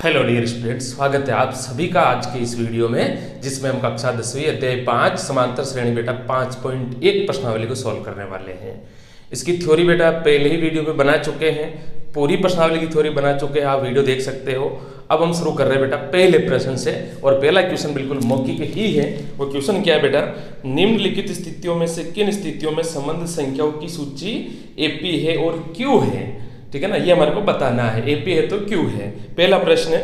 Hello dear students, स्वागत है आप सभी का आज के इस वीडियो में, जिसमें हम कक्षा 10वीं अध्याय 5 समांतर श्रेणी बेटा 5.1 प्रश्नावली को सॉल्व करने वाले हैं। इसकी थ्योरी बेटा पहले ही वीडियो में बना चुके हैं, पूरी प्रश्नावली की थ्योरी बना चुके हैं, आप वीडियो देख सकते हो। अब हम शुरू कर रहे हैं बेटा पहले प्रश्न से, और पहला क्वेश्चन बिल्कुल मौखिक ही है। वो क्वेश्चन क्या है बेटा, निम्नलिखित स्थितियों में से किन स्थितियों में संबंध संख्याओं की सूची एपी है और क्यू है। ठीक है ना, ये हमारे को बताना है, एपी है तो क्यू है। पहला प्रश्न है,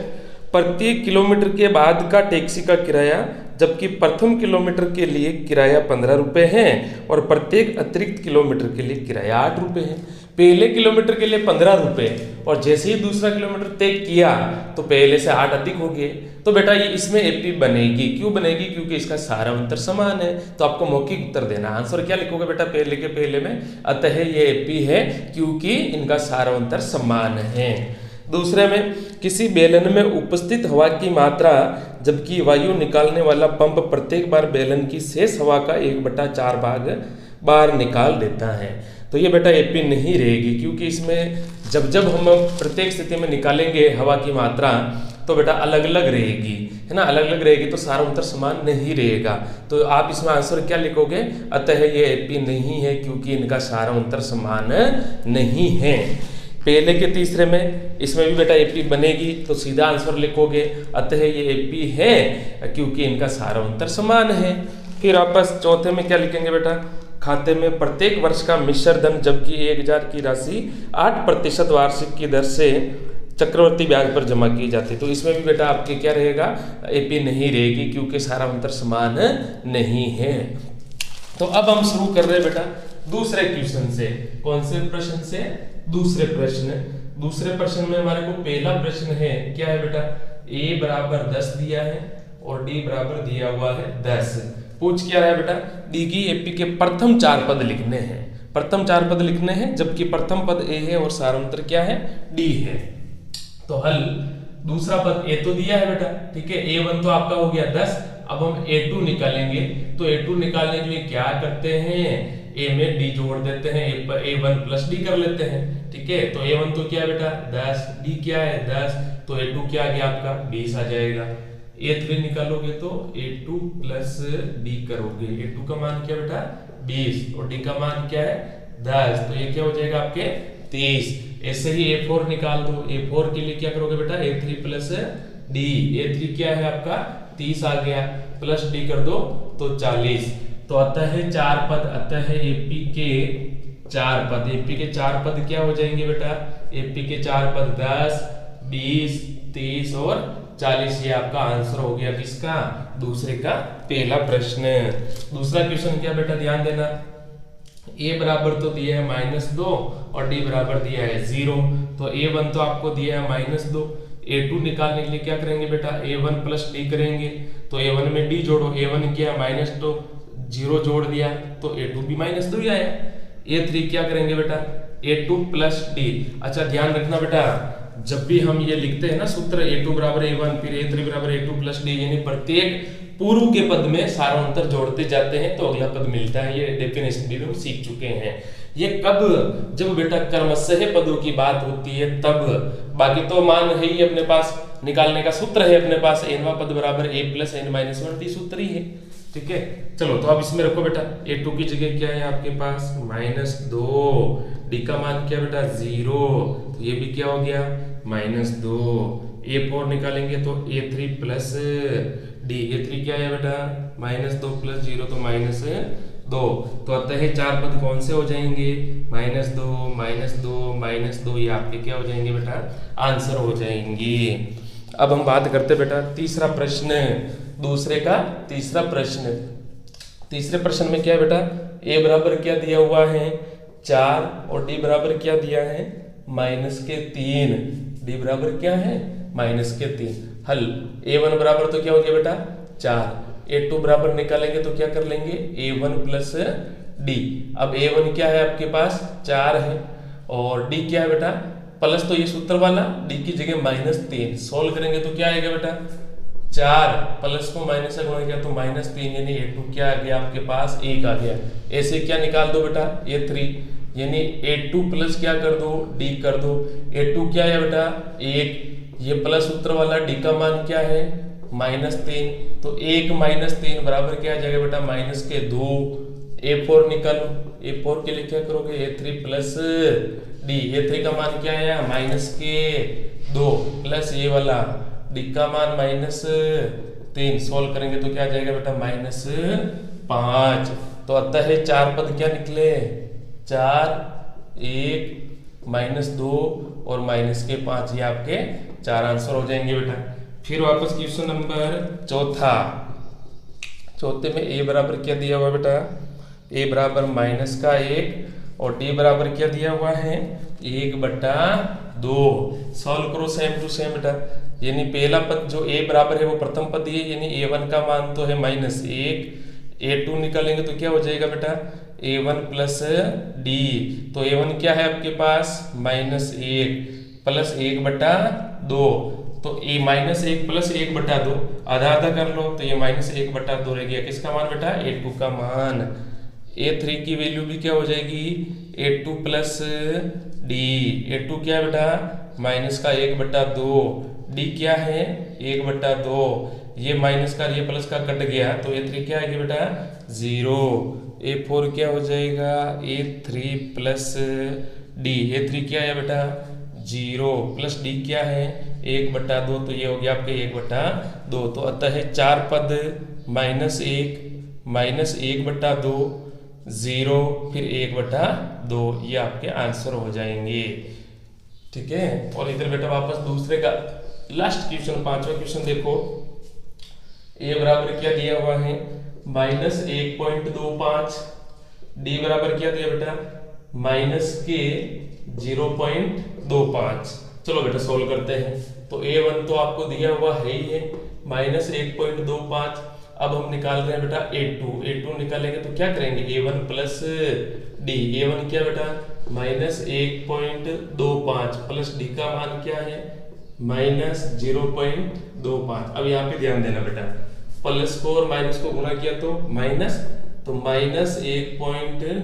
प्रत्येक किलोमीटर के बाद का टैक्सी का किराया जबकि प्रथम किलोमीटर के लिए किराया 15 रुपये है और प्रत्येक अतिरिक्त किलोमीटर के लिए किराया 8 रुपये है। पहले किलोमीटर के लिए 15 रुपये और जैसे ही दूसरा किलोमीटर तय किया तो पहले से 8 अधिक हो गए, तो बेटा ये इसमें एपी बनेगी। क्यों बनेगी? क्योंकि इसका सारा अंतर समान है। तो आपको मौखिक उत्तर देना, आंसर क्या लिखोगे बेटा पहले के पहले में, अतः ये एपी है क्योंकि इनका सारा अंतर समान है। दूसरे में, किसी बेलन में उपस्थित हवा की मात्रा जबकि वायु निकालने वाला पंप प्रत्येक बार बेलन की शेष हवा का 1/4 भाग बार निकाल देता है। तो ये बेटा एपी नहीं रहेगी, क्योंकि इसमें जब हम प्रत्येक स्थिति में निकालेंगे हवा की मात्रा तो बेटा अलग अलग रहेगी, है ना, अलग अलग रहेगी तो सारा अंतर समान नहीं रहेगा। तो आप इसमें आंसर क्या लिखोगे, अतः ये एपी नहीं है क्योंकि इनका सारा अंतर समान नहीं है। पहले के तीसरे में इसमें भी बेटा एपी बनेगी, तो सीधा आंसर लिखोगे अतः ये एपी है क्योंकि इनका सारा अंतर समान है। फिर आपस चौथे में क्या लिखेंगे बेटा, खाते में प्रत्येक वर्ष का मिश्र धन जबकि 1000 की राशि 8% वार्षिक की दर से चक्रवर्ती ब्याज पर जमा की जाती है। तो इसमें भी बेटा आपके क्या रहेगा, एपी नहीं रहेगी क्योंकि सारा अंतर समान नहीं है। तो अब हम शुरू कर रहे हैं बेटा दूसरे क्वेश्चन से। कौन से प्रश्न से? दूसरे प्रश्न में हमारे को पहला प्रश्न है, क्या है बेटा, a बराबर 10 दिया है और d बराबर दिया हुआ है 10। पूछ क्या रहा है बेटा, दी गई एपी के प्रथम 4 पद लिखने हैं। प्रथम 4 पद लिखने हैं जबकि प्रथम पद a है और सारांतर क्या है, d है। तो हल, दूसरा पद a तो दिया है बेटा, ठीक है, a1 तो आपका हो गया 10। अब हम a2 निकालेंगे, तो a2 निकालने के लिए क्या करते हैं, a में d जोड़ देते हैं, a1 प्लस d कर लेते हैं। ठीक है, तो a1 तो क्या है बेटा 10, d क्या है 10, तो a2 क्या आ गया आपका 20 आ जाएगा। a3 निकालोगे तो a2 प्लस d करोगे, a2 का मान क्या बेटा 20 और d का मान क्या है 10, तो ये क्या हो जाएगा आपके 30। ऐसे ही a4 निकाल दो, a4 के लिए क्या करोगे बेटा a3 प्लस d, a3 क्या है आपका 30 आ गया, प्लस d कर दो तो 40। तो अतः 4 पद, अतः एपी के 4 पद, एपी के 4 पद क्या हो जाएंगे बेटा, एपी के 4 पद 10, 20, 30 और 40। ये आपका आंसर हो गया किसका, दूसरे का पहला प्रश्न। दूसरा क्वेश्चन क्या बेटा, ध्यान देना, a बराबर तो दिया है -2 और d बराबर दिया है 0। तो a1 तो आपको दिया है -2, a2 निकालने के लिए क्या करेंगे बेटा, a1 प्लस d करेंगे। तो a1 में d जोड़ो, a1 क्या है -2, 0 जोड़ दिया तो a2 भी -2 ही आया। a3 क्या करेंगे बेटा, a2 प्लस d। अच्छा ध्यान रखना बेटा, जब भी हम ये लिखते हैं ना सूत्र a2 बराबर a1 फिर a3 बराबर a2 प्लस d, यानी प्रत्येक पूर्व के पद में सारा अंतर जोड़ते जाते हैं तो अगला पद मिलता है। ये डेफिनेशन भी हम सीख चुके हैं। ये कब, जब बेटा क्रमशः पदों की बात होती है तब, बाकी तो मान है ही अपने पास, निकालने का सूत्र है अपने पास, nवा पद बराबर a प्लस n माइनस 1 सूत्र ही है। ठीक है, चलो तो अब इसमें रखो बेटा, a2 की जगह क्या है आपके पास -2, d का मान क्या बेटा 0, तो ये भी क्या हो गया -2। a4 निकालेंगे तो a3 प्लस d, a3 क्या है बेटा -2 प्लस 0 तो -2। तो अतः 4 पद कौन से हो जाएंगे, -2, -2, ये आपके क्या हो जाएंगे बेटा, आंसर हो जाएंगे। अब हम बात करते बेटा तीसरा प्रश्न, दूसरे का तीसरा प्रश्न। तीसरे प्रश्न में क्या है बेटा, a बराबर क्या दिया हुआ है 4 और d बराबर क्या दिया है -3, d बराबर क्या है -3। हल, a1 बराबर तो क्या हो गया बेटा 4, a2 बराबर निकालेंगे तो क्या कर लेंगे a1 प्लस d। अब a1 क्या है आपके पास 4 है और d क्या है बेटा प्लस, तो ये सूत्र वाला, d की जगह -3, सोल्व करेंगे तो क्या आएगा बेटा 4 प्लस को माइनस से गुणा किया तो -3, यानी a2 क्या आ गया आपके पास 1 आ गया। ऐसे क्या निकाल दो बेटा a3, यानी a2 प्लस क्या कर दो d कर दो, a2 क्या है बेटा 1, ये प्लस सूत्र वाला डी का मान क्या है -3, तो 1 - 3 बराबर क्या आ जाएगा बेटा माइनस के 2। A4 निकालो, A4 के लिए क्या करोगे A3 प्लस डी, A3 का मान क्या आया माइनस के 2 प्लस ये वाला डी का मान -3, सोल्व करेंगे तो क्या आ जाएगा बेटा -5। तो अतः है 4 पद क्या निकले 4, 1, -2 और माइनस के 5, ये आपके 4 आंसर हो जाएंगे बेटा। फिर वापस क्वेश्चन नंबर चौथा, चौथे में ए बराबर क्या दिया हुआ बेटा ए बराबर -1 और डी बराबर क्या दिया हुआ है 1/2। सॉल्व करो सेम टू सेम बेटा, यानी पहला पद जो ए बराबर है वो प्रथम पद ही है, यानी A1 का मान तो है -1, A2 निकालेंगे तो क्या हो जाएगा बेटा A1 प्लस डी, तो A1 क्या है आपके पास -1 प्लस 1/2, तो A -1 प्लस 1/2 आधा आधा कर लो, तो ये -1/2 रह गया। किसका मान बेटा A2 का मान। A3 की वैल्यू भी क्या हो जाएगी A2 प्लस डी, A2 क्या है बेटा -1/2, डी क्या है 1/2, ये माइनस का ये प्लस का कट गया तो A3 क्या आएगा बेटा 0। A4 क्या हो जाएगा A3 प्लस डी, A3 क्या है बेटा 0 प्लस डी क्या है 1/2, तो ये हो गया आपके 1/2। तो अतः है 4 पद -1 -1/2 0 फिर 1/2, ये आपके आंसर हो जाएंगे। ठीक है, और इधर बेटा वापस दूसरे का लास्ट क्वेश्चन, पांचवा क्वेश्चन देखो। ए बराबर क्या दिया हुआ है -1.25, डी बराबर क्या दिया बेटा -0.25। चलो बेटा सोल्व करते हैं। तो A1 तो आपको दिया हुआ है ही है -1.25। अब हम निकाल रहे हैं बेटा A2 निकालेंगे तो क्या करेंगे A1 प्लस डी, A1 क्या बेटा -1.25 प्लस डी का मान क्या है -0.25। अब यहाँ पे ध्यान देना बेटा, प्लस को और माइनस को गुणा किया तो माइनस, तो -1.25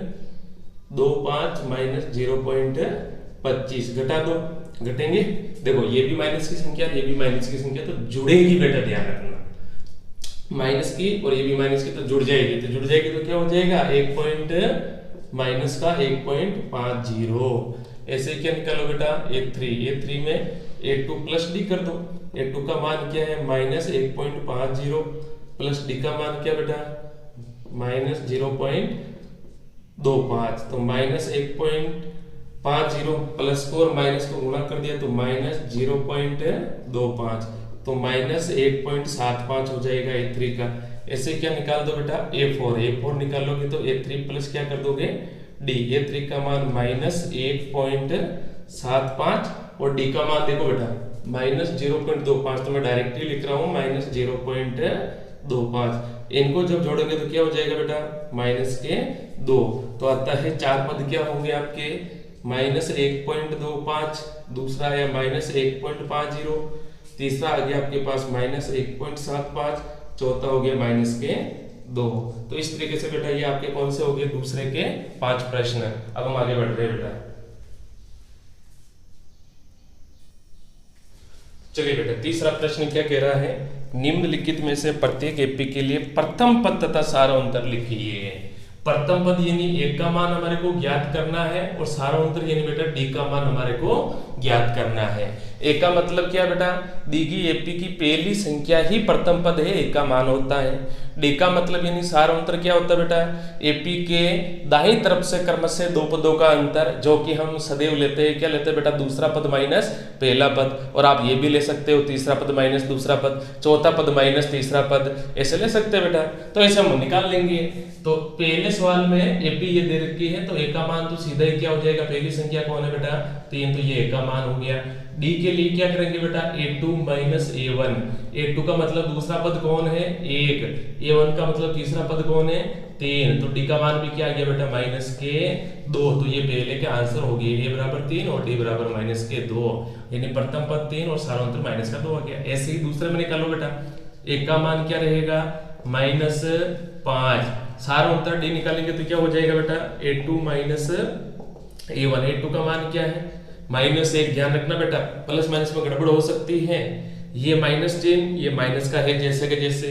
-0.25 घटा दो, घटेंगे। देखो ये भी माइनस की संख्या, ये भी माइनस की संख्या, तो जुड़ेगी बेटा, ध्यान रखना माइनस की और ये भी माइनस की, तो जुड़ जाएगी, तो जुड़ जाएगी तो क्या हो जाएगा -1.50। ऐसे क्या निकालो बेटा A3 में A2 प्लस डी कर दो। A2 का मान क्या है -1.50 प्लस डी का मान क्या बेटा -0.25, तो -1.50 प्लस को और माइनस को गुणा कर दिया तो -0.25, तो -1.75 हो जाएगा A3 का। ऐसे क्या निकाल दो बेटा A4 निकालोगे तो A3 प्लस क्या कर दोगे डी, A3 का मान -1.75 और डी का मान देखो बेटा -0.25, तो मैं डायरेक्टली लिख रहा हूँ -0.25। इनको जब जोड़ोगे तो क्या हो जाएगा बेटा -2। तो आता है 4 पद क्या होंगे आपके -1.25, दूसरा है -1.50, तीसरा आ गया आपके पास -1.75, चौथा हो गया -2। तो इस तरीके से बेटा ये आपके कौन से हो गए दूसरे के 5 प्रश्न। अब हम आगे बढ़ रहे हैं बेटा, चलिए बेटा तीसरा प्रश्न क्या कह रहा है, निम्नलिखित में से प्रत्येक एपी के लिए प्रथम पद तथा सारांतर लिखिए। प्रथम पद यानी ए का मान हमारे को ज्ञात करना है और सारांतर यानी बेटा डी का मान हमारे को ज्ञात करना है। ए का मतलब क्या बेटा दी गई एपी की पहली संख्या ही प्रथम पद है, ए का मान होता है। डी का मतलब यानी सारांतर क्या होता है बेटा एपी के दाहिनी तरफ से क्रमशः 2 पदों का अंतर, जो कि हम सदैव लेते हैं, क्या लेते हैं बेटा दूसरा पद माइनस पहला पद, और आप ये भी ले सकते हो तीसरा पद माइनस दूसरा पद, चौथा पद माइनस तीसरा पद, ऐसे ले सकते हैं बेटा। तो ऐसे हम निकाल लेंगे। तो पहले सवाल में एपी ये दे रखी है तो ए का मान तो सीधा ही क्या हो जाएगा, पहली संख्या कौन है बेटा 3, तो ये ए का मान हो गया। डी के लिए क्या करेंगे बेटा A2 माइनस A1, A2 का मतलब दूसरा पद कौन है 1, A1 का मतलब तीसरा पद कौन है 3, तो डी का मान भी क्या आ गया बेटा -2। तो ये पहले के आंसर हो गए A बराबर 3 और डी बराबर -2, यानी प्रथम पद 3 और सारांतर -2 आ गया। ऐसे ही दूसरे में निकालो बेटा, ए का मान क्या रहेगा -5, सारांतर डी निकालेंगे तो क्या हो जाएगा बेटा A2 माइनस A1, A2 का मान क्या है -1 ध्यान रखना बेटा, प्लस माइनस में गड़बड़ हो सकती है। ये माइनस चिन्ह, ये माइनस का है जैसे कि जैसे।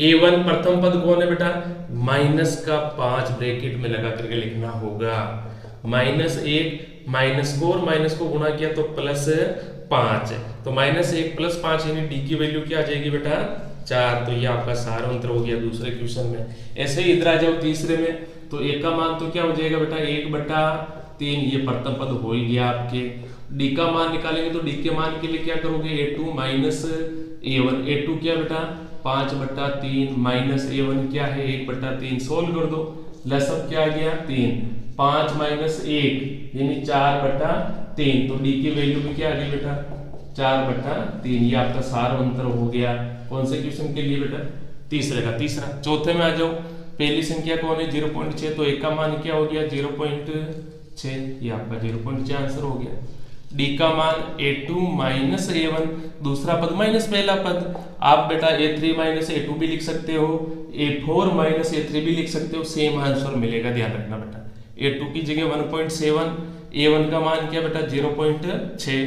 A1 प्रथम पद कौन है बेटा, माइनस का 5 ब्रैकेट में लगा करके लिखना होगा। -1 माइनस को और माइनस को गुणा किया तो +5, तो -1 + 5 यानी डी की वैल्यू क्या आ जाएगी बेटा 4। तो ये आपका सारा अंतर हो गया दूसरे क्वेश्चन में। ऐसे ही इधर आ जाओ तीसरे में, तो A का मान तो क्या हो जाएगा बेटा 1/3, ये प्रथम पद हो ही गया आपके। डी का मान निकालेंगे तो डी के मान के लिए क्या करोगे, A2 - A1। A2 क्या बेटा 5/3 माइनस A1 क्या है 1/3, सोल्व कर दो, लसअप क्या आ गया 3, 5 - 1 यानी 4/3, तो डी की वैल्यू भी क्या आ गई बेटा 4/3। ये आपका सार अंतर हो गया। कौन से क्वेश्चन के लिए बेटा, तीसरे का। तीसरा, चौथे में आ जाओ। पहली संख्या कौन है 0.6, तो एक का मान क्या हो गया 0.6, ये आपका 0.6 आंसर हो गया। डी का मान A2 - A1, दूसरा पद माइनस पहला पद। आप बेटा A3 - A2 भी लिख सकते हो, A4 - A3 भी लिख सकते हो, सेम आंसर मिलेगा। ध्यान रखना बेटा, A2 की जगह 1.7, A1 का मान क्या बेटा 0.6,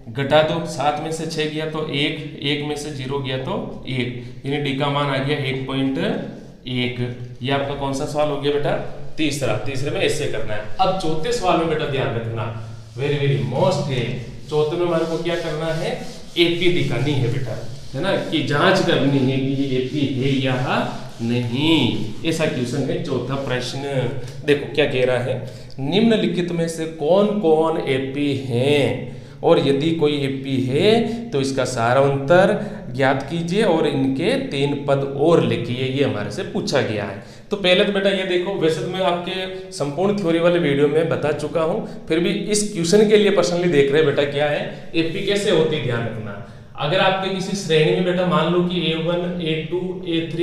घटा दो, 7 में से 6 गया तो 1, 1 में से 0 गया तो 1, यानी डी का मान आ गया 1.1। ये आपका कौन सा सवाल हो गया बेटा तीसरा। तीसरे में ऐसे करना है। अब चौथे सवाल में बेटा ध्यान रखना, वेरी वेरी मोस्ट है। चौथे में हमारे को क्या करना है, एपी दिखानी है बेटा, है ना, कि जांच करनी है कि ये एपी है या नहीं। ऐसा क्वेश्चन है चौथा प्रश्न। देखो क्या कह रहा है, निम्नलिखित में से कौन कौन एपी हैं, और यदि कोई एपी है तो इसका सारांतर ज्ञात कीजिए और इनके 3 पद और लिखिए। ये हमारे से पूछा गया है। तो पहले तो बेटा ये देखो, वैसे तो मैं आपके संपूर्ण थ्योरी वाले वीडियो में बता चुका हूं, फिर भी इस क्वेश्चन के लिए पर्सनली देख रहे बेटा क्या है एपी कैसे होती है। ध्यान रखना, अगर आपके किसी श्रेणी में बेटा मान लो कि A1 A2 A3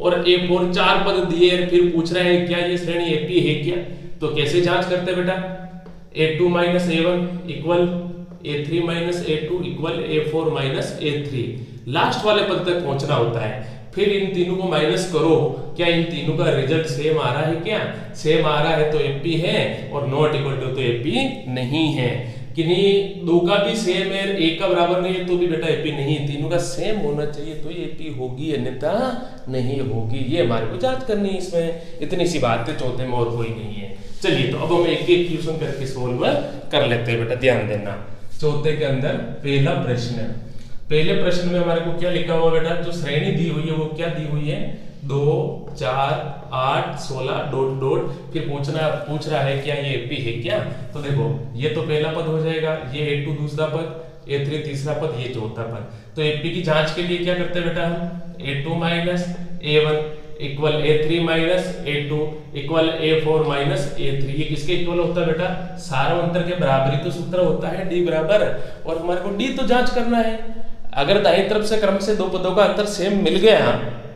और A4 4 पद दिए, फिर पूछ रहे हैं क्या ये श्रेणी एपी है क्या, तो कैसे जांच करते हैं बेटा, A2 - A1 equal A3 - A2 equal A4 - A3, last वाले पद तक पहुंचना होता है। फिर इन तीनों को माइनस करो, क्या इन तीनों का रिजल्ट सेम आ रहा है, क्या सेम आ रहा है तो एपी है, और नॉट इक्वल टू तो एपी नहीं है। कि नहीं दो का भी सेम है, एक का बराबर नहीं है तो भी बेटा एपी नहीं, तीनों का सेम होना चाहिए तो ये एपी होगी, अन्यथा नहीं होगी। ये हमारे को जांच करनी है इसमें, इतनी सी बात है, चौथे में और कोई नहीं है। चलिए तो अब हम एक एक क्वेश्चन करके सोल्व कर लेते हैं बेटा। ध्यान देना, चौथे के अंदर पहला प्रश्न है। पहले प्रश्न में हमारे को क्या लिखा हुआ बेटा, जो श्रेणी दी हुई है वो क्या दी हुई है 2 4 8 16 डॉट डॉट, फिर पूछ रहा है क्या ये एपी है क्या। तो देखो ये तो पहला पद हो जाएगा, ये A2 दूसरा पद, A3 तीसरा पद, ये चौथा पद। तो एपी की जांच के लिए क्या करते हैं बेटा हम, A2 - A1 equal A3 - A2 equal A4 - A3। ये किसके इक्वल होता है बेटा, सारा अंतर के बराबरी तो सूत्र होता है D बराबर, और हमारे को D तो जांच करना है। अगर दाईं तरफ से क्रम से दो पदों का अंतर सेम मिल गया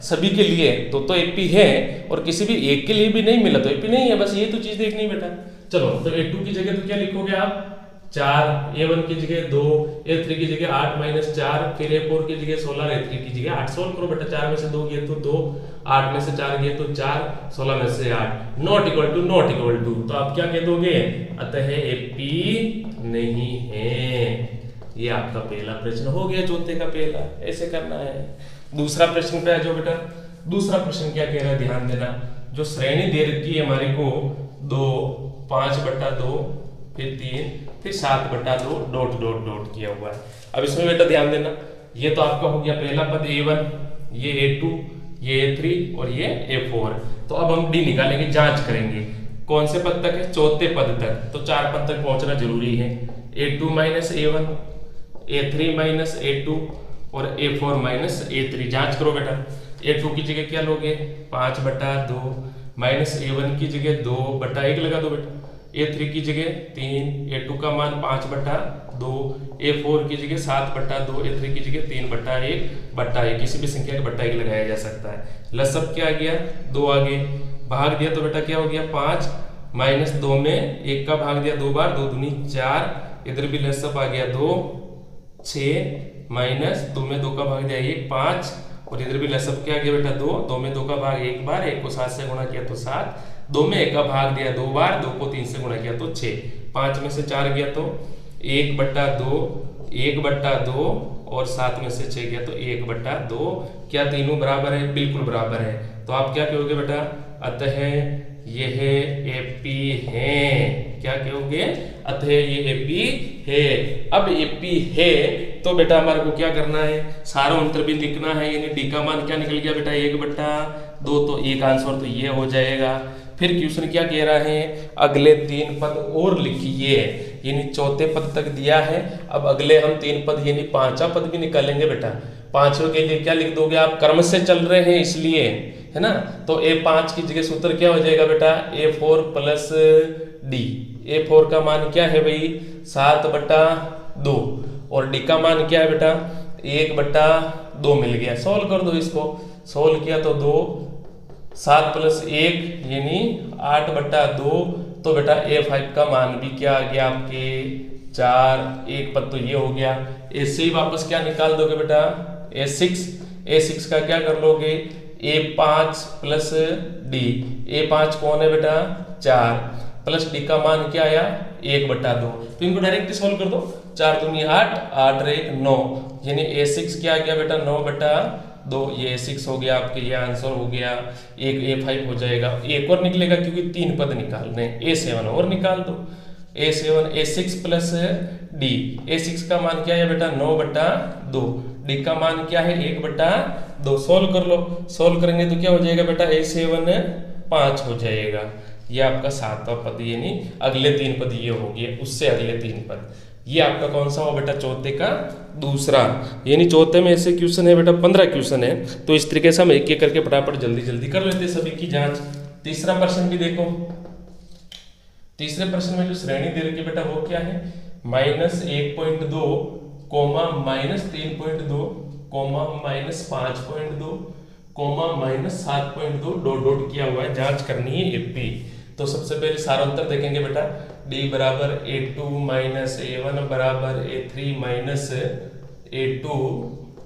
सभी के लिए तो एपी है, और किसी भी एक के लिए भी नहीं मिला तो एपी नहीं है। बस ये तो चीज देखनी बेटा। चलो तो A2 की जगह तो क्या लिखोगे आप 4, A1 की जगह 2, A3 की जगह 8 - 4, फिर A4 की जगह 16, A3 की जगह 8। सोल्व करो बेटा, 4 में से 2 गए तो 2, 8 में से 4 गए तो 4, 16 में से 8, नॉट इक्वल टू। तो आप क्या कह दोगे, अतः एपी नहीं है। ये आपका पहला प्रश्न हो गया, चौथे का पहला। ऐसे करना है। दूसरा प्रश्न पे आ जाओ बेटा। दूसरा प्रश्न क्या कह रहा है, ध्यान देना, जो श्रेणी दे रखी है हमारे को 2 5/2 फिर 3 फिर 7/2 डॉट डॉट डॉट किया हुआ है। अब इसमें बेटा ध्यान देना, ये तो आपका हो गया पहला पद A1, ये A2, ये A3 और ये A4। तो अब हम D निकालेंगे, जांच करेंगे कौन से पद तक है, चौथे पद तक। तो 4 पद तक पहुंचना जरूरी है। A2 - A1, A3 - A2 और A4 - A3। जांच करो बेटा, A2 की जगह क्या लोगे 5/2 -A1 की जगह 2/1 लगा दो बेटा, A3 की जगह 3, A2 का मान 5/2, A4 की जगह 7/2, A3 की जगह 3/1/1, किसी भी संख्या के बट्टा 1 लगाया जा सकता है। लसअप क्या आ गया 2 आगे, भाग दिया तो बेटा क्या हो गया 5 -2 में 1 का भाग दिया 2 बार, 2 दूनी 4, इधर भी लसअप आ गया 2, 6 -2 में 2 का भाग दिया 1, 5, और इधर भी लसअप क्या आ गया बेटा 2, 2 में 2 का भाग 1 बार, 1 को 7 से गुणा किया तो 7, 2 में 1 का भाग दिया 2 बार, 2 को 3 से गुणा किया तो 6, 5 में से 4 गया तो 1/2, 1/2 और 7 में से 6 गया तो 1/2। क्या तीनों बराबर है? बिल्कुल बराबर है। तो आप क्या कहोगे बेटा? अतः यह एपी है। क्या कहोगे? अतः ये एपी है। अब एपी है तो बेटा हमारे को क्या करना है? सारा अंतर भी लिखना है। यानी डी का मान क्या निकल गया बेटा? 1/2। तो एक आंसर तो ये हो जाएगा। फिर क्वेश्चन क्या कह रहा है? अगले 3 पद और लिखिए। यानी चौथे पद तक दिया है। अब अगले हम 3 पद यानी 5वां पद भी निकालेंगे बेटा। 5वें के लिए क्या लिख दोगे आप? क्रम से चल रहे हैं इसलिए, है ना। तो A5 की जगह सूत्र क्या हो जाएगा बेटा? A4 plus D. A4 का मान क्या है भाई? 7/2 और डी का मान क्या है बेटा? 1/2 मिल गया। सॉल्व कर दो इसको। सॉल्व किया तो 2, 7 प्लस 1 यानी 8/2। तो बेटा A5 का मान भी क्या आ गया आपके? 4। एक पद तो ये हो गया। ऐसे ही वापस क्या निकाल दोगे बेटा? A6 का क्या कर लोगे? A5 plus D. A5 कौन है बेटा? 4 प्लस डी का मान क्या आया? 1/2। तो इनको डायरेक्ट सॉल्व कर दो। 4 दूनी 8, 8 और 1 9। यानी A6 क्या आ गया बेटा? 9/2। ये A6 हो गया आपके, ये आंसर हो गया। एक A5 हो जाएगा। एक और निकलेगा क्योंकि 3 पद निकालने। A7 और निकाल दो। A7 A6 plus D. A6 का मान क्या है बेटा? 9/2। डी का मान क्या है? 1/2। सॉल्व कर लो। सॉल्व करेंगे तो क्या हो जाएगा बेटा? A7 5 हो जाएगा। ये आपका 7वां पद। यानी अगले 3 पद ये हो गए, उससे अगले 3 पद। ये आपका कौन सा हो बेटा? चौथे का दूसरा। यानी चौथे में ऐसे क्वेश्चन है बेटा, 15 क्वेश्चन है। तो इस तरीके से हम एक एक करके फटाफट जल्दी जल्दी कर लेते हैं सभी की जांच। तीसरा प्रश्न भी देखो। तीसरे प्रश्न में जो श्रेणी दे रखी है बेटा वो क्या है? -1.2, -3.2, -5.2, -7.2 डॉट डॉट किया हुआ है। जांच करनी है एपी। तो सबसे पहले सारा उत्तर देखेंगे बेटा। D बराबर A2 माइनस A1 बराबर A3 minus A2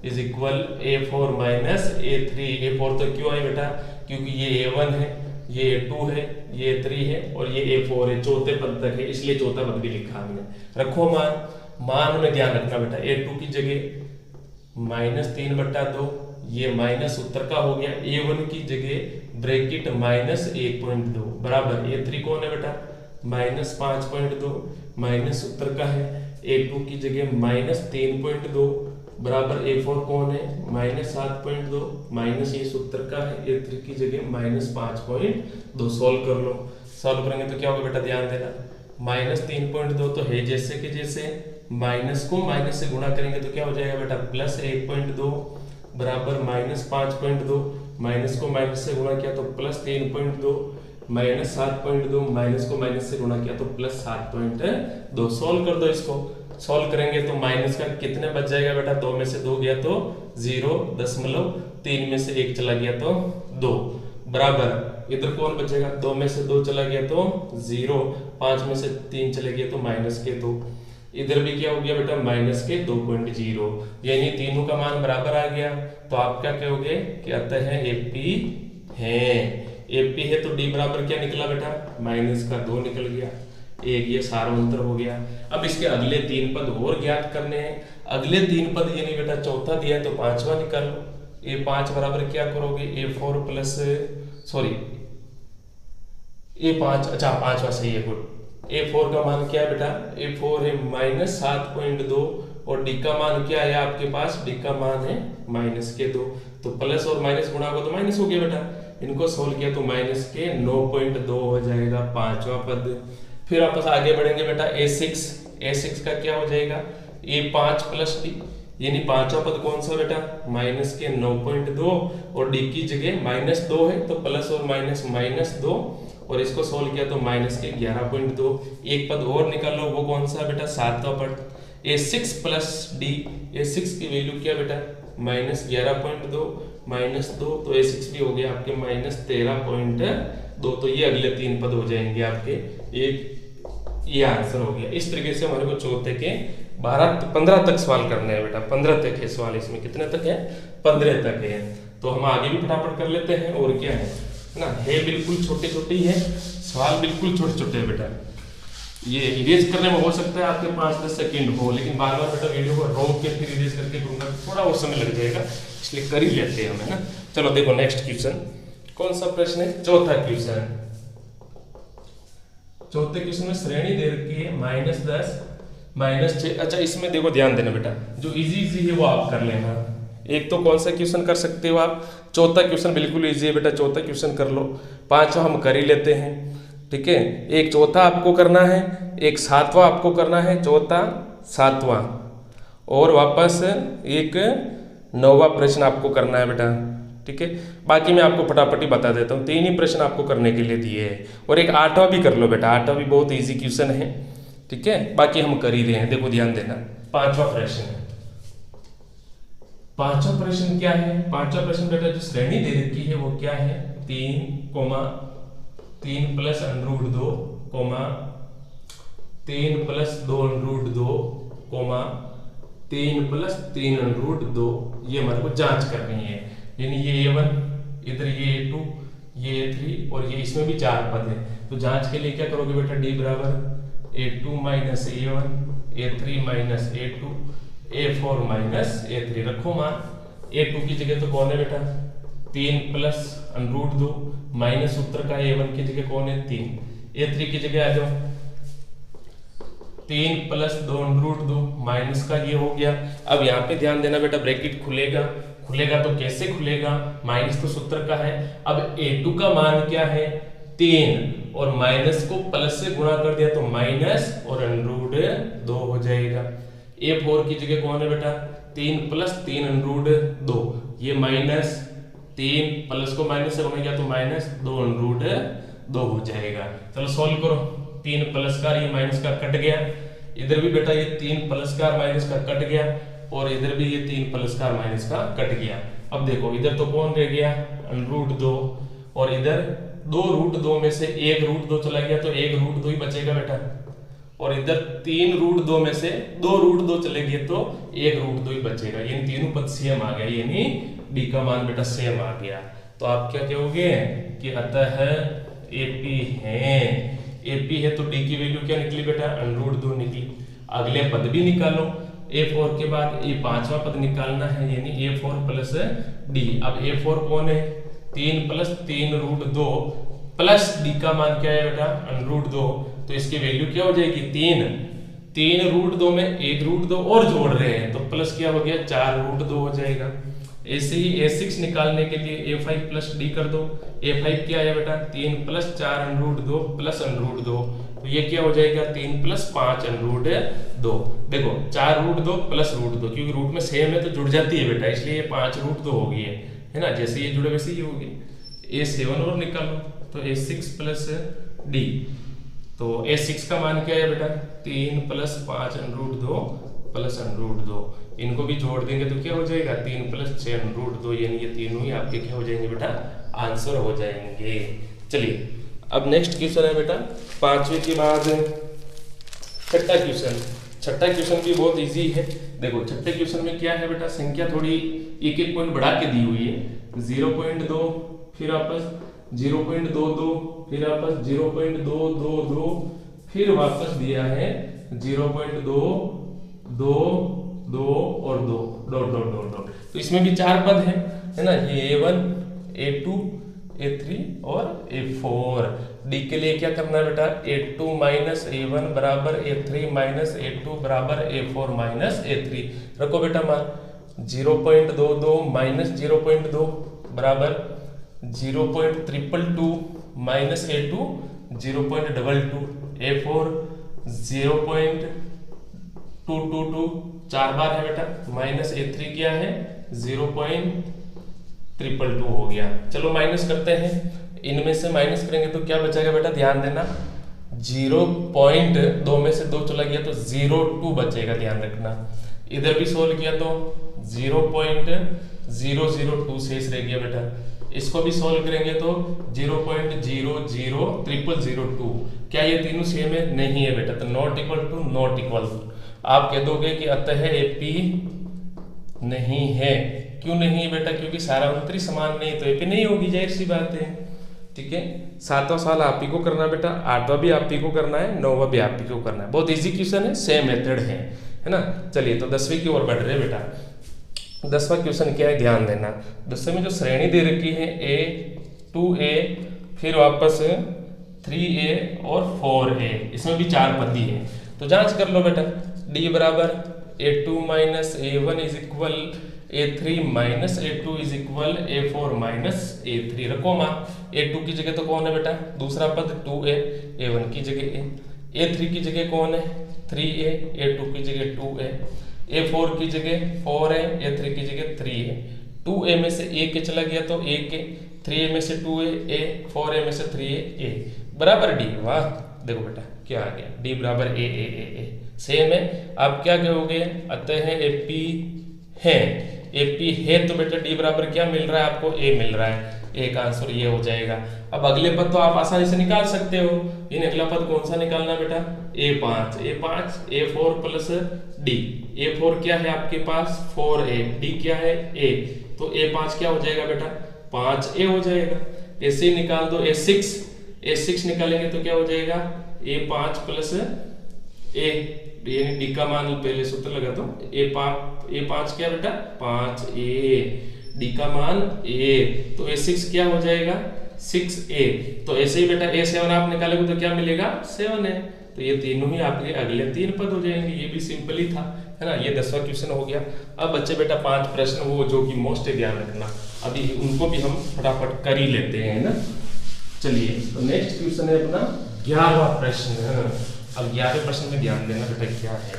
is equal A4 minus A3। A4 तो क्यों है बेटा? क्योंकि ये A1 है, ये A2 है, ये A3 है और ये A4 है। चौथे पद तक है इसलिए चौथा पद भी लिखा हमने। रखो मान में ध्यान रखना बेटा। A2 की जगह -3/2, ये माइनस उत्तर का हो गया। A1 की जगह ब्रैकेट -1.2 बराबर A3 कौन है बेटा? -5.2 माइनस उत्तर का है। A2 की जगह -3.2 बराबर A4 कौन है? -7.2 माइनस ये सूत्र का है। A3 की जगह -5.2। सॉल्व कर लो। सॉल्व करेंगे तो क्या होगा बेटा? ध्यान देना। -3.2 तो है जैसे कि जैसे, माइनस को माइनस से गुणा करेंगे तो क्या हो जाएगा बेटा? +1.2 बराबर -5.2। माइनस को माइनस से गुणा किया तो +3.2, -7.2 माइनस को माइनस से गुणा किया तो +7.2। सॉल्व कर दो इसको। सॉल्व करेंगे तो माइनस का कितने बच जाएगा बेटा? 2 में से 2 गया तो 0.3 में से 1 चला गया तो 2 बराबर इधर कौन बचेगा? 2 में से 2 चला गया तो 0, 5 में से 3 चले गए तो -2। इधर भी क्या हो गया बेटा? -2.0। यानी तीनों का मान बराबर आ गया। तो आप क्या कहोगे? कहते हैं एपी है। एपी है तो डी बराबर क्या निकला बेटा? -2 निकल गया। एक ये सारा अंतर हो गया। अब इसके अगले 3 पद और ज्ञात करने हैं। अगले 3 पद यानी बेटा चौथा दिया है तो 5वां निकाल लो। A5 बराबर क्या करोगे? A4 प्लस A5, अच्छा 5वां सही है, गुड। A4 का मान क्या है बेटा? A4 है -7.2 और D का मान क्या है आपके पास? D का मान है -2। तो प्लस और माइनस गुणा होगा तो माइनस हो गया बेटा। इनको सोल्व किया तो -9.2 हो जाएगा 5वां पद। फिर वापस आगे बढ़ेंगे बेटा। A6 का क्या हो जाएगा? A5 प्लस D यानी 5वां पद कौन सा बेटा? -9.2 और D की जगह -2 है तो प्लस और माइनस -2 और इसको सोल्व किया तो -11.2। एक पद और निकाल लो, वो कौन सा बेटा? 7वां पद। A6 प्लस D, A6 की वैल्यू क्या बेटा? -11.2 -2 तो A6 भी हो गया आपके -13.2। तो ये अगले 3 पद हो जाएंगे आपके। एक ये आंसर हो गया। इस तरीके से हमारे को चौथे के 15 तक सवाल करने हैं बेटा। 15 तक है सवाल। इसमें कितने तक है? 15 तक है। तो हम आगे भी फटाफट कर लेते हैं। और क्या है ना, है बिल्कुल छोटे छोटे ही है सवाल, बिल्कुल छोटे छोटे है बेटा। ये इरेज करने में हो सकता है आपके 5-10 सेकेंड हो, लेकिन बार बार बेटा वीडियो को रोक के फिर इरेज करके करूँगा थोड़ा वो समय लग जाएगा, इसलिए कर ही लेते हैं हम, है ना। चलो देखो नेक्स्ट क्वेश्चन, कौन सा प्रश्न है, चौथा क्वेश्चन। चौथे क्वेश्चन में श्रेणी दे रखी है -10 -6। अच्छा इसमें देखो ध्यान देना बेटा, जो इजी है वो आप कर लेना। एक तो कौन सा क्वेश्चन कर सकते हो आप, चौथा क्वेश्चन बिल्कुल इजी है बेटा, चौथा क्वेश्चन कर लो। पांचवा हम कर ही लेते हैं, ठीक है। एक चौथा आपको करना है, एक सातवां आपको करना है, चौथा सातवां, और वापस एक 9वां प्रश्न आपको करना है बेटा, ठीक है। बाकी मैं आपको फटाफट ही बता देता हूँ, 3 ही प्रश्न आपको करने के लिए दिए हैं, और एक 8वां भी कर लो बेटा, 8वां भी बहुत ईजी क्वेश्चन है, ठीक है। बाकी हम कर ही रहे हैं, देखो ध्यान देना। 5वां प्रश्न है, 5वां प्रश्न क्या है, 5वां प्रश्न बेटा जो श्रेणी दे रखी है वो क्या है, 3, 3 + √2, 3 + 2 √2, 3 + 3 √2, ये हमारे को जांच करनी है। यानी ये A1, इधर ये A2, ये A3, और ये इसमें भी 4 पद है। तो जांच के लिए क्या करोगे बेटा, D = A2 - A1, A3 - A2, A4 - A3, रखो मान। A2 की जगह तो कौन है बेटा, 3 + √2, माइनस उत्तर का A1 की जगह कौन है, 3। A3 की जगह आ जाओ, 3 + 2 √2, माइनस का ये हो गया। अब यहाँ पे ध्यान देना बेटा, ब्रैकेट खुलेगा तो कैसे खुलेगा, माइनस तो सूत्र का है। अब A2 का मान क्या है, 3, और माइनस को प्लस से गुणा कर दिया तो माइनस और √2 हो जाएगा। A4 की जगह कौन है बेटा, 3 + 3 √2, ये -3 प्लस को माइनस से गुणा किया तो -2 √2 हो जाएगा। चलो सॉल्व करो, 3 प्लस का ये माइनस का कट गया, इधर भी बेटा ये 3 प्लस का माइनस का कट गया, और इधर भी ये 3 प्लस का माइनस का कट गया। अब देखो इधर तो कौन रह गया, √2, और इधर 2 √2 में से 1 √2 चला गया तो 1 √2 ही बचेगा बेटा, और इधर 3 √2 में से 2 √2 चले गए तो 1 √2 ही बचेगा। यानी तीनों पद सेम आ गया, यानी डी का मान बेटा सेम आ गया। तो आप क्या कहोगे कि अतः AP है तो डी की वैल्यू क्या निकली बेटा, √2 निकली। अगले पद भी निकालो, A4 के बाद ये 5वां पद निकालना है, यानी A4 + D। अब A4 कौन है, 3 + 3 √2 प्लस D का मान क्या है बेटा, √2, तो इसकी वैल्यू क्या हो जाएगी, 3 √2 में 1 √2 और जोड़ रहे हैं तो प्लस क्या हो गया, 4 √2 हो जाएगा। ऐसे ही A6 निकालने के लिए A5 + D कर दो। A5 क्या है बेटा, 3 + 4 √2 प्लस √2, तो ये क्या हो जाएगा, 3 + 5 √2। देखो 4 √2 प्लस √2, क्योंकि रूट में सेम है तो जुड़ जाती है बेटा, इसलिए ये 5 √2 हो गई है ना। जैसे ये जुड़े वैसे ही होगी। A7 और निकालो तो A6 + D, तो A6 का मान क्या है बेटा, 3 + 5 √2 प्लस √2, इनको भी जोड़ देंगे तो क्या हो जाएगा, 3 + 6 √2, यानी ये तीनों ही आपके क्या हो जाएंगे बेटा, आंसर हो जाएंगे। चलिए अब नेक्स्ट क्वेश्चन है बेटा, 5वें के बाद छठा क्वेश्चन। छठा क्वेश्चन भी बहुत इजी है। देखो छठे क्वेश्चन में क्या है बेटा, संख्या थोड़ी एक पॉइंट बढ़ा के दी हुई है, 0.2, फिर वापस 0.22, फिर वापस 0.222, फिर वापस दिया है 0.2, 2, 2 और 2, डॉट डॉट डॉट डॉट। तो इसमें भी 4 पद है ना, ये A1, A2, A3 और A4। D के लिए क्या करना है बेटा, A2 - A1 = A3 - A2 = A4 - A3। रखो बेटा मान, 0.22 - 0.2 बराबर 0.222 - A2 0.22, A4 0.222, 4 बार है बेटा, माइनस A3 क्या है 0.322 हो गया। चलो माइनस करते हैं, इनमें से माइनस करेंगे तो क्या बचेगा बेटा, ध्यान देना 0.2 में से 2 चला गया तो 0.2 बचेगा, ध्यान रखना। इधर भी सोल्व किया तो 0.002 शेष रह गया बेटा, इसको भी सोल्व करेंगे तो 0.0000002। क्या ये तीनों सेम है, नहीं है बेटा, तो not equal to not equal. आप कह दोगे कि अतः AP नहीं है। क्यों नहीं है बेटा, क्योंकि सारा उत्तरी समान नहीं, तो AP नहीं होगी, जाहिर सी बात है। ठीक है। 7वां सवाल आप ही को करना है बेटा, 8वां भी आप ही को करना है, 9वां भी आप ही को करना है। बहुत इजी क्वेश्चन है, सेम मेथड है ना। चलिए तो 10वीं की ओर बढ़ रहे बेटा। 10वां क्वेश्चन क्या है, ध्यान देना। 10वें में जो श्रेणी दे रखी है a 2a फिर वापस 3a और 4a, इसमें भी 4 पद दी है। तो जांच कर लो बेटा, d बराबर a2 minus a1 is equal a3 minus a2 is equal a4 minus a3। रखो मां, a2 की जगह तो कौन है बेटा, दूसरा पद 2a, a1 की जगह a, a3 की जगह कौन है 3a, a2 की जगह 2a, a4 की जगह 4 है, a3 की जगह 3 है। 2a में से a के चला गया तो a के, 3a में से 2a a, 4a में से 3a a बराबर d। वाह, देखो बेटा क्या आ गया, d बराबर a सेम है। आप क्या कहोगे, अतः है AP है, AP है तो बेटा d बराबर क्या मिल रहा है आपको, a मिल रहा है। एक आंसर ये हो जाएगा। अब अगले पद तो आप आसानी से निकाल सकते हो। इन अगला पद कौन सा निकालना बेटा, a5 a4 plus d। a4 क्या है आपके पास 4a, d क्या है a, तो a5 क्या हो जाएगा बेटा 5a हो जाएगा। ऐसे ही निकाल दो a6 निकालेंगे तो क्या हो जाएगा a5 प्लस a, यानी d का मान पहले सूत्र लगा दो, a5 क्या बेटा 5a, d का मान a, तो a6 क्या हो जाएगा 6a। तो ऐसे ही बेटा a7 आप निकालोगे तो क्या मिलेगा 7 है। तो ये तीनों ही आपके अगले 3 पद हो जाएंगे। ये भी सिंपल ही था, है ना। ये 10वां क्वेश्चन हो गया। अब बच्चे बेटा 5 प्रश्न वो जो कि मोस्ट है, ध्यान रखना, अभी उनको भी हम फटाफट कर ही लेते हैं ना। चलिए तो नेक्स्ट क्वेश्चन है अपना 11वां प्रश्न। अब 11वें प्रश्न में ध्यान देना बेटा क्या है।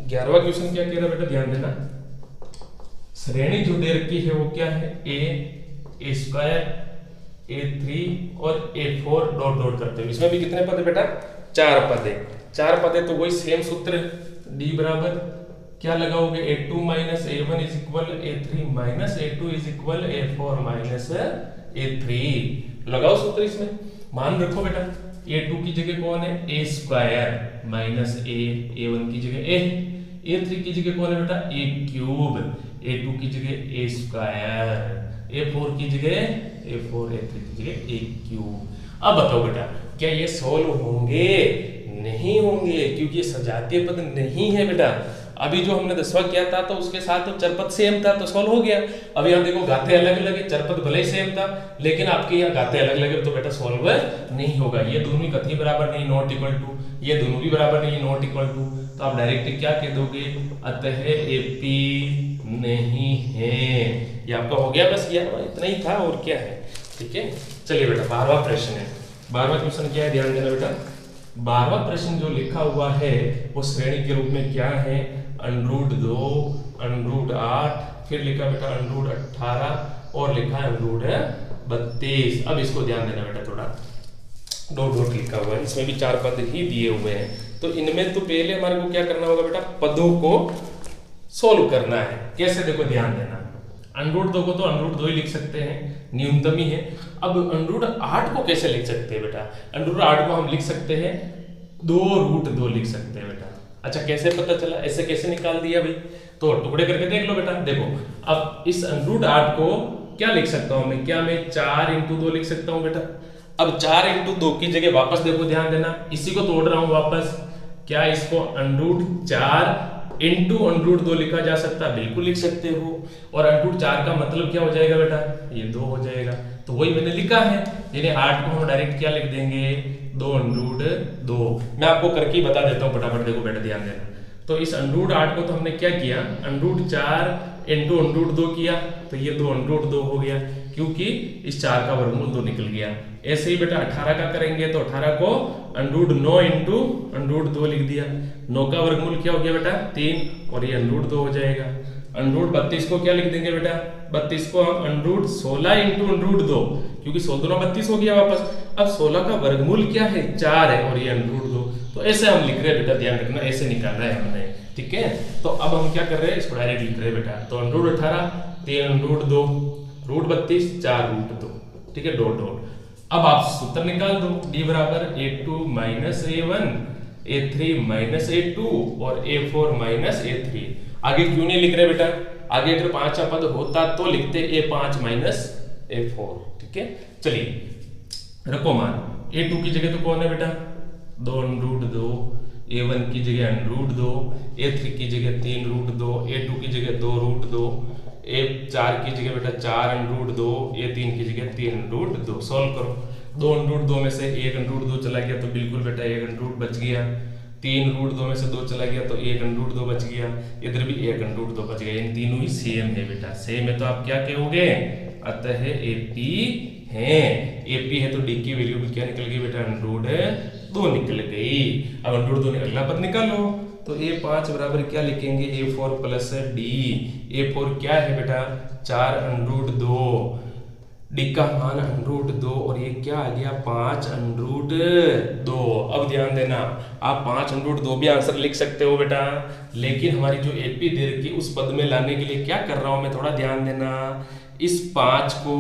11वां क्वेश्चन क्या कह रहा है बेटा, ध्यान देना। श्रेणी जो दे रखी है वो क्या है, a स्क्वायर a3 और a4 डॉट डॉट करते हैं। इसमें भी कितने पद है बेटा 4 पद है। 4 पद है तो वही सेम सूत्र, d बराबर क्या लगाओगे a2 minus a1 is equal a3 minus a2 is equal a4 minus a3। लगाओ सूत्र। इसमें मान रखो बेटा a2 की जगह कौन है a स्क्वायर माइनस a1 की जगह a, a3 की जगह कौन है बेटा a क्यूब, a2 की जगह a स्क्वायर, a4 की जगह a4, a3 की जगह a क्यूब। अब बताओ बेटा क्या ये सॉल्व होंगे, नहीं होंगे, क्योंकि ये सजातीय पद नहीं है बेटा। अभी जो हमने 10वां किया था तो उसके साथ तो चरपद सेम था तो सॉल्व हो गया। अब यहाँ देखो गाते अलग अलग है, चरपद भले ही सेम था लेकिन आपके यहाँ गाते अलग अलग है तो बेटा सॉल्व नहीं होगा। ये दोनों ही कथी बराबर नहीं, नॉट इक्वल टू, ये दोनों भी बराबर नहीं, नॉट इक्वल टू। तो आप डायरेक्ट क्या कह दोगे, अतः AP नहीं है। ये आपका हो गया, बस यार इतना ही था और क्या है। ठीक है, चलिए बेटा 12वां प्रश्न है। 12वां क्वेश्चन क्या है, ध्यान देना बेटा। 12वां प्रश्न जो लिखा हुआ है वो श्रेणी के रूप में क्या है, √2 √8, फिर लिखा बेटा √18 और लिखा है √32। अब इसको ध्यान देना बेटा, थोड़ा डॉट डॉट लिखा हुआ है, इसमें भी 4 पद ही दिए हुए हैं। तो इनमें तो पहले हमारे को क्या करना होगा बेटा, पदों को सोल्व करना है। कैसे, देखो ध्यान देना। √2 को तो √2 ही लिख सकते हैं, न्यूनतम ही है। अब √8 को कैसे लिख सकते हैं बेटा, √8 को हम लिख सकते हैं 2√2 लिख सकते हैं बेटा। अच्छा कैसे पता चला, ऐसे कैसे निकाल दिया भाई, तो टुकड़े करके देख लो बेटा। देखो अब इस √8 को क्या लिख सकता हूं मैं, क्या मैं 4×2 लिख सकता हूं बेटा। अब 4×2 की जगह वापस देखो, ध्यान देना, इसी को तोड़ रहा हूं वापस। क्या इसको √4×√2 लिखा जा सकता है, बिल्कुल लिख सकते हो। और √4 का मतलब क्या हो जाएगा बेटा, ये 2 हो जाएगा। तो वही मैंने लिखा है, यानी 8 को हम डायरेक्ट क्या लिख देंगे 2√2। मैं आपको करके ही बता देता हूँ फटाफट, देखो बेटा ध्यान देना। तो इस √8 को तो हमने क्या किया, √4×√2 किया, तो ये 2√2 हो गया, क्योंकि इस 4 का वर्गमूल 2 निकल गया। ऐसे ही बेटा 18 का करेंगे तो 18 को √9×√2 लिख दिया, 9 का वर्गमूल क्या हो गया बेटा 3, और ये √2 हो जाएगा। √32 को क्या लिख देंगे बेटा, 32 को हम √16×√2, क्योंकि 16 32 हो गया वापस। अब 16 का वर्गमूल क्या है 4 है, और ये √2। तो ऐसे हम लिख रहे हैं बेटा, ध्यान रखना, ऐसे निकाल रहे हैं हमने। ठीक है, तो अब हम क्या कर रहे हैं, इसको डायरेक्ट लिख रहे हैं बेटा। तो √18 3√2 √32 4√2, ठीक है, डॉट डॉट। अब आप सूत्र निकाल दो, d बराबर a2 minus a1 a3 minus a2 और a4 माइनस a3। आगे क्यों नहीं लिख रहे बेटा, आगे अगर 5 पद होता तो लिखते a5 माइनस A4। ठीक है, चलिए रखो मान। A2 की जगह तो कौन है बेटा 2√2, A1 की जगह √2, A3 की जगह 3√2, A2 की जगह 2√2, A4 की जगह बेटा 4√2, A3 की जगह 3√2। सॉल्व करो। 2√2 में से 1√2 चला गया तो बिल्कुल बेटा 1√2 बच गया। 3√2 में से 2 चला गया तो 1√2 बच गया। इधर भी 1√2 बच गया। इन तीनों ही सेम है बेटा, सेम है तो आप क्या कहोगे, अतः AP है। AP है तो D की वैल्यू भी क्या निकल गई बेटा √2 निकल गई। अब √2 अगला पद निकालो तो A5 बराबर क्या लिखेंगे A4 प्लस D। A4 क्या है बेटा 4√2, D का मान √2 और ये क्या आ गया 5√2। अब ध्यान देना, आप 5√2 भी आंसर लिख सकते हो बेटा, लेकिन हमारी जो AP दे रखी उस पद में लाने के लिए क्या कर रहा हूं मैं, थोड़ा ध्यान देना। इस 5 को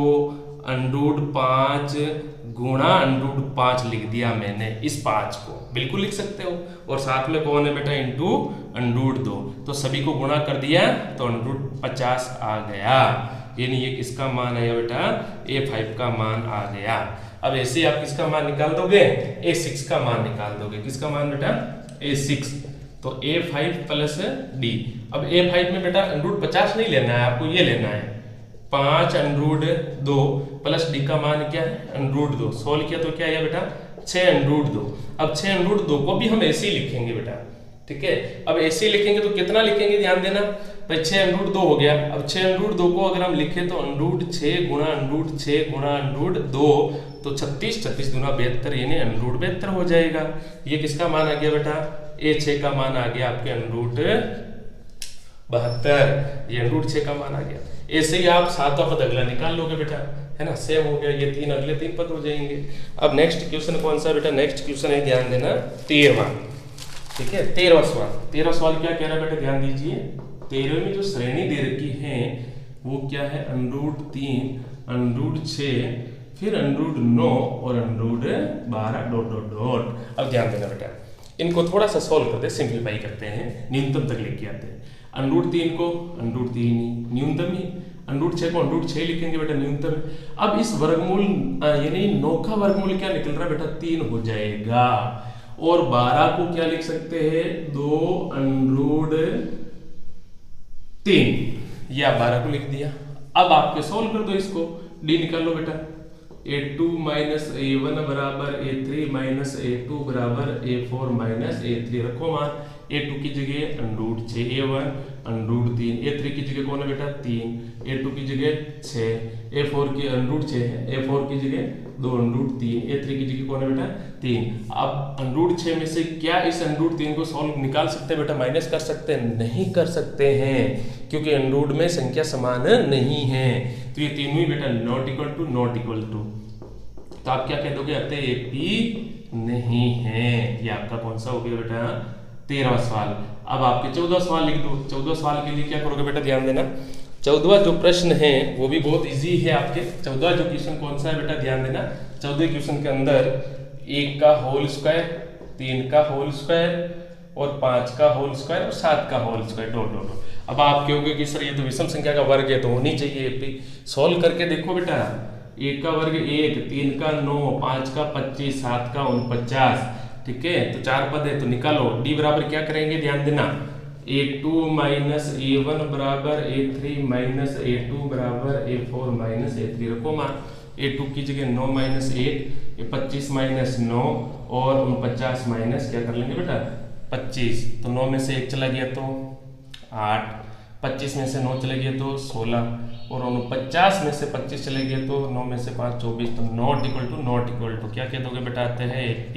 √5 गुणा √5 लिख दिया मैंने, इस 5 को बिल्कुल लिख सकते हो। और साथ में कौन है बेटा इंटू √2, तो सभी को गुणा कर दिया तो √50 आ गया। यानी ये किसका मान आया बेटा A5 का मान आ गया। अब ऐसे आप किसका मान निकाल दोगे, A6 का मान निकाल दोगे। किसका मान बेटा A6, तो A5 प्लस D। अब A5 में बेटा √50 नहीं लेना है आपको, ये लेना है 5√2 प्लस D का मान क्या है √2। सोल्व किया तो क्या आया बेटा 6√2। अब 6√2 को भी हम ऐसे ही लिखेंगे बेटा, ठीक है। अब ऐसे ही लिखेंगे तो कितना लिखेंगे ध्यान देना भाई, 6√2 हो गया। अब 6√2 को अगर हम लिखें तो √6 गुणा √6 गुणा √2 तो 36, 36 गुना 72 यानी √72 हो जाएगा। ये किसका मान आ गया बेटा A6 का मान आ गया आपके √72, ये √6 का मान आ गया। ऐसे ही आप सातवां पद अगला निकाल लोगे बेटा, है ना, सेम हो गया। ये तीन अगले 3 पद हो जाएंगे। अब नेक्स्ट क्वेश्चन कौन सा बेटा, नेक्स्ट क्वेश्चन है ध्यान देना 13वां, ठीक है। 13वां सवाल, 13वां सवाल क्या कह रहा है बेटा ध्यान दीजिए। 13वें में जो श्रेणी दे रखी है वो क्या है √3 √6 फिर √9 और √12 ... अब ध्यान देना बेटा, इनको थोड़ा सा सॉल्व करते हैं, सिंप्लीफाई करते हैं, न्यूनतम तक लेके आते हैं। √3 को √3 ही न्यूनतम ही, √6 को √6 लिखेंगे बेटा न्यूनतम। अब इस वर्गमूल यानी 9 का वर्गमूल क्या निकल रहा है बेटा 3 हो जाएगा। और 12 को क्या लिख सकते हैं 2√3, या 12 को लिख दिया। अब आपके सोल्व कर दो इसको, D निकाल लो बेटा। A2 माइनस A1 बराबर A3 माइनस A2 बराबर A4 माइनस A3। रखो मान, A2 की जगह √6 A1 √3, A3 की जगह कौन है बेटा 3, A2 की जगह 6, A4 की √6 है, A4 की जगह 2√3, A3 की जगह कौन है बेटा 3। अब √6 में से क्या इस √3 को सॉल्व निकाल सकते हैं बेटा, माइनस कर सकते हैं, नहीं कर सकते हैं, क्योंकि √ में संख्या समान नहीं है। तो ये तीनों ही बेटा नॉट इक्वल टू, तो आप क्या कह दोगे अतः AP नहीं है। ये आपका कौन सा हो गया बेटा 13वां सवाल। अब आपके 14वां सवाल लिख दो। 14वां सवाल के लिए क्या करोगे बेटा ध्यान देना, 14वां जो प्रश्न है वो भी बहुत इजी है आपके। 14वां जो क्वेश्चन कौन सा है बेटा ध्यान देना, 14वें क्वेश्चन के अंदर 1 का होल स्क्वायर, 3 का होल स्क्वायर और 5 का होल स्क्वायर और 7 का होल स्क्वायर ... अब आप कहोगे कि सर ये तो विषम संख्या का वर्ग है तो होनी चाहिए AP। सॉल्व करके देखो बेटा, 1 का वर्ग 1, 3 का 9, 5 का 25, 7 का 49, ठीक है। तो 4 पद है तो निकालो। D बराबर क्या करेंगे ध्यान देना, A2 माइनस A1 बराबर A3 माइनस A2 बराबर A4 माइनस A3। रखो मान, A2 की जगह 9 माइनस 8, 25 माइनस 9 और 49 माइनस क्या कर लेंगे बेटा 25। तो 9 में से 1 चला गया तो 8, 25 में से 9 चले गए तो 16 और 49 में से 25 चले गए तो 9 में से 5 24। तो नॉट इक्वल टू क्या कह दोगे बेटा आते हैं AP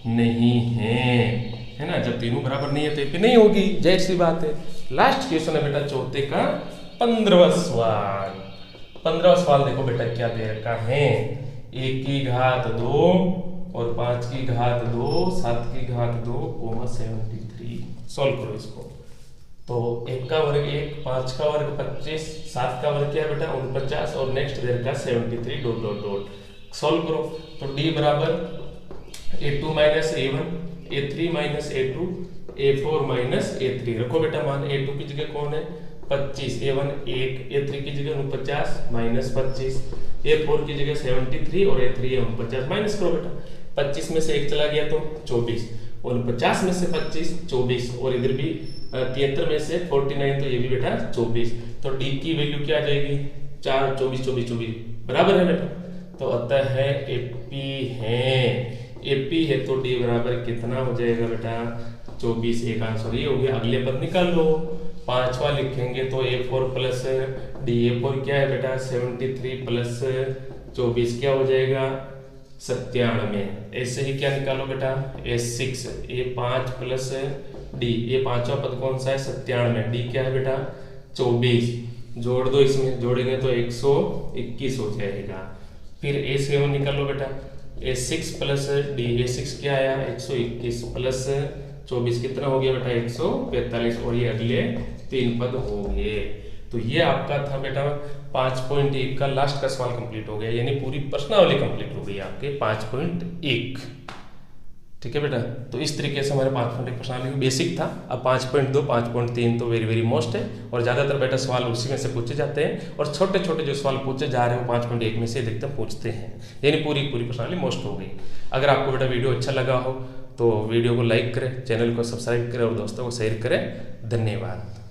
नहीं है ना। जब तीनों बराबर नहीं है तो AP नहीं होगी, जाहिर सी बात है। लास्ट क्वेश्चन है बेटा चौथे का 15वां सवाल। 15वां सवाल देखो बेटा क्या दे रखा है, 1 की घात 2 और 5 की घात 2, 7 की घात 2, 73। सॉल्व करो इसको। तो 1 का वर्ग 1, 5 का वर्ग 25, 7 का वर्ग क्या है बेटा 49 और नेक्स्ट देर का 73 ... सॉल्व करो। तो D बराबर A2 minus A1, A3 minus A2, A4 minus A3। रखो बेटा मान, A2 की जगह कौन है 25, A1 1, A3 की जगह 49 माइनस 25, A4 की जगह 73 और A3 49 माइनस करो बेटा। 25 में से 1 चला गया तो 24, और 50 में से 25 24, और इधर भी 73 में से 49 तो ये भी बेटा 24। तो डी की वैल्यू क्या आ जाएगी 4 24 24 24 बराबर है बेटा। तो अतः है एपी है तो डी बराबर कितना हो जाएगा बेटा 24। एक आंसर ये हो गया। अगले पर निकाल लो, पांचवा लिखेंगे तो A4 प्लस डी। A4 क्या है बेटा 73 प्लस 24 क्या हो जाएगा 97। ऐसे ही क्या निकालो बेटा A6 A5 प्लस डी। ये पांचवा पद कौन सा है 97, डी क्या है बेटा 24। जोड़ दो, इसमें जोड़ेंगे तो 121 हो जाएगा। फिर A7 निकालो बेटा A6 प्लस डी। A6 क्या आया 121 प्लस 24 कितना हो गया बेटा 145, और ये अगले 3 पद हो गए। तो ये आपका था बेटा 5.1 का लास्ट का सवाल कंप्लीट हो गया, यानी पूरी प्रश्नावली कंप्लीट हो गई आपके 5.1। ठीक है बेटा। तो इस तरीके से हमारे 5.1 प्रश्नावली बेसिक था। अब 5.2 5.3 तो वेरी वेरी मोस्ट है, और ज़्यादातर बेटा सवाल उसी में से पूछे जाते हैं, और छोटे छोटे जो सवाल पूछे जा रहे हैं वो 5.1 में से अधिकतम पूछते हैं, यानी पूरी प्रश्नावली मोस्ट हो गई। अगर आपको बेटा वीडियो अच्छा लगा हो तो वीडियो को लाइक करें, चैनल को सब्सक्राइब करें और दोस्तों को शेयर करें। धन्यवाद।